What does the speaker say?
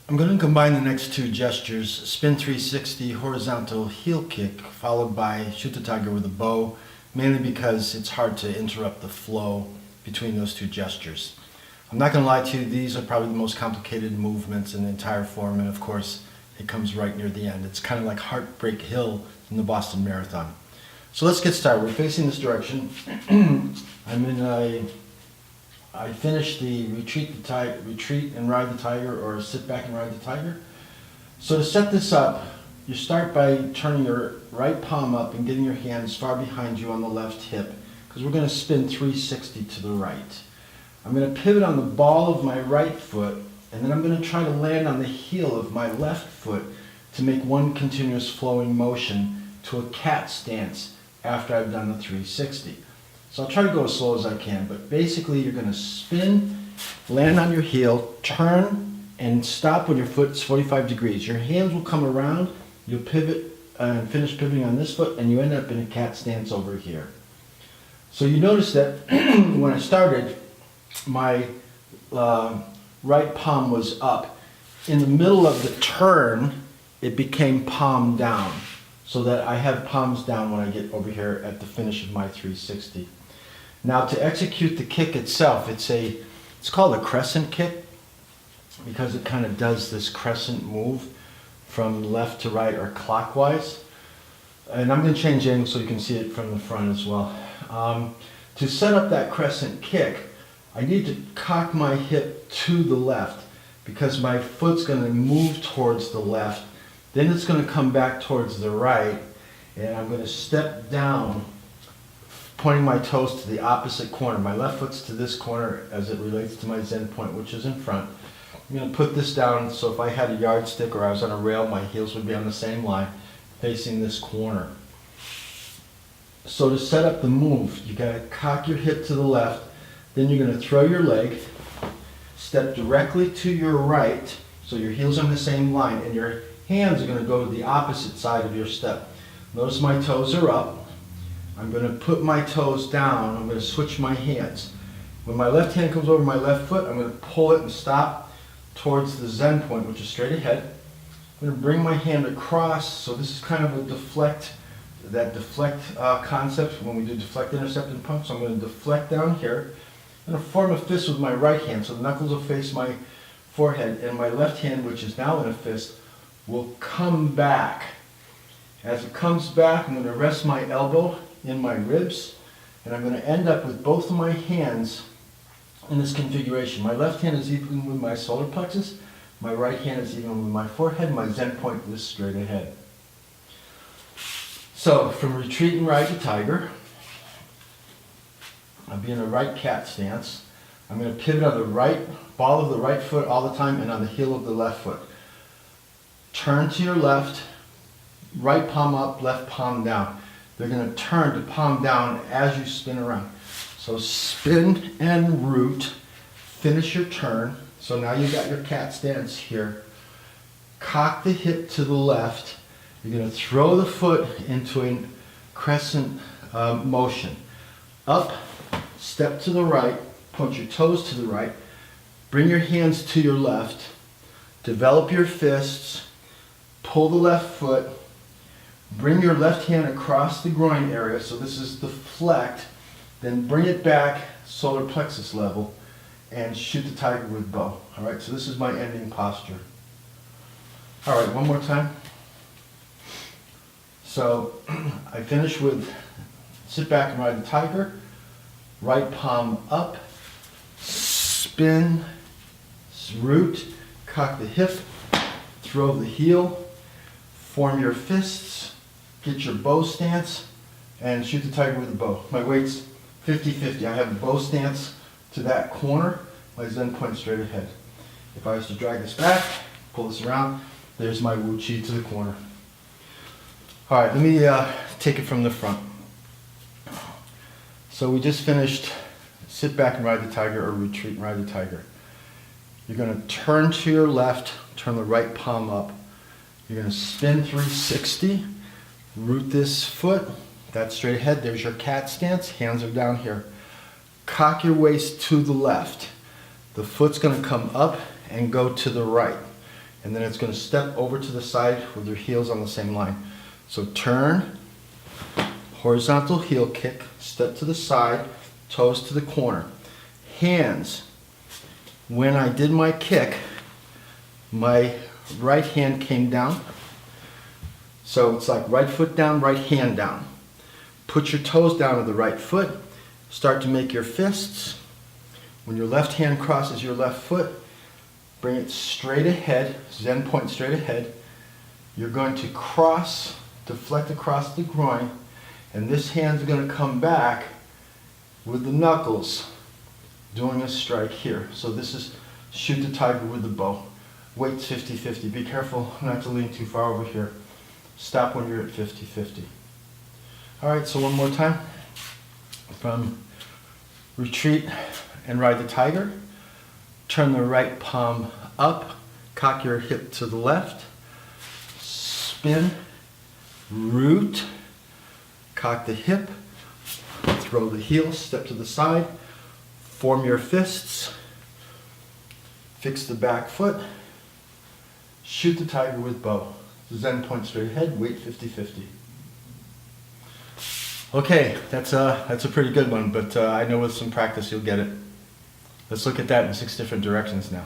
I'm going to combine the next two gestures, spin 360 horizontal heel kick, followed by shoot the tiger with a bow, mainly because it's hard to interrupt the flow between those two gestures. I'm not going to lie to you, these are probably the most complicated movements in the entire form, and of course it comes right near the end. It's kind of like Heartbreak Hill in the Boston Marathon. So let's get started. We're facing this direction. I finished the retreat and ride the tiger, or sit back and ride the tiger. So to set this up, you start by turning your right palm up and getting your hands far behind you on the left hip, because we're going to spin 360 to the right. I'm going to pivot on the ball of my right foot, and then I'm going to try to land on the heel of my left foot to make one continuous flowing motion to a cat stance after I've done the 360. So I'll try to go as slow as I can, but basically you're going to spin, land on your heel, turn, and stop when your foot's 45 degrees. Your hands will come around, you'll pivot and finish pivoting on this foot, and you end up in a cat stance over here. So you notice that when I started, my right palm was up. In the middle of the turn, it became palm down, so that I have palms down when I get over here at the finish of my 360. Now to execute the kick itself, it's called a crescent kick because it kind of does this crescent move from left to right or clockwise. And I'm going to change angle so you can see it from the front as well. To set up that crescent kick, I need to cock my hip to the left because my foot's going to move towards the left. Then it's going to come back towards the right, and I'm going to step down, pointing my toes to the opposite corner. My left foot's to this corner as it relates to my Zen point, which is in front. I'm going to put this down so if I had a yardstick or I was on a rail, my heels would be on the same line, facing this corner. So to set up the move, you got to cock your hip to the left, then you're going to throw your leg, step directly to your right, so your heels are on the same line, and your hands are going to go to the opposite side of your step. Notice my toes are up. I'm going to put my toes down. I'm going to switch my hands. When my left hand comes over my left foot, I'm going to pull it and stop towards the Zen point, which is straight ahead. I'm going to bring my hand across, so this is kind of a deflect concept when we do deflect, intercept, and punch. So I'm going to deflect down here. I'm going to form a fist with my right hand, so the knuckles will face my forehead, and my left hand, which is now in a fist, will come back. As it comes back, I'm going to rest my elbow in my ribs, and I'm going to end up with both of my hands in this configuration. My left hand is even with my solar plexus, my right hand is even with my forehead, my Zen point is straight ahead. So from retreat and ride the tiger, I'll be in a right cat stance. I'm going to pivot on the right ball of the right foot all the time and on the heel of the left foot. Turn to your left, right palm up, left palm down. They're going to turn to palm down as you spin around. So spin and root, finish your turn. So now you got your cat stance here. Cock the hip to the left. You're going to throw the foot into a crescent motion. Up, step to the right, point your toes to the right, bring your hands to your left, develop your fists, pull the left foot, bring your left hand across the groin area, so this is deflect, then bring it back solar plexus level and shoot the tiger with bow. All right, so this is my ending posture. All right, one more time. So I finish with sit back and ride the tiger, right palm up, spin, root, cock the hip, throw the heel, form your fists, get your bow stance, and shoot the tiger with a bow. My weight's 50-50. I have the bow stance to that corner, my Zen point straight ahead. If I was to drag this back, pull this around, there's my Wu Chi to the corner. All right, let me take it from the front. So we just finished sit back and ride the tiger, or retreat and ride the tiger. You're going to turn to your left, turn the right palm up. You're going to spin 360, root this foot, that's straight ahead. There's your cat stance, hands are down here. Cock your waist to the left. The foot's going to come up and go to the right. and then it's going to step over to the side with your heels on the same line. So turn, horizontal heel kick, step to the side, toes to the corner. Hands, when I did my kick, my right hand came down. So it's like right foot down, right hand down. Put your toes down to the right foot. Start to make your fists. When your left hand crosses your left foot, bring it straight ahead, Zen point straight ahead. You're going to cross, deflect across the groin, and this hand's going to come back with the knuckles doing a strike here. So this is shoot the tiger with the bow. Weight's 50-50. Be careful not to lean too far over here. Stop when you're at 50-50. All right, so one more time. From retreat and ride the tiger. Turn the right palm up, cock your hip to the left, spin, root, cock the hip, throw the heel, step to the side, form your fists, fix the back foot, shoot the tiger with bow. Zen point straight ahead, weight 50-50. Okay, that's a pretty good one, but I know with some practice you'll get it. Let's look at that in 6 different directions now.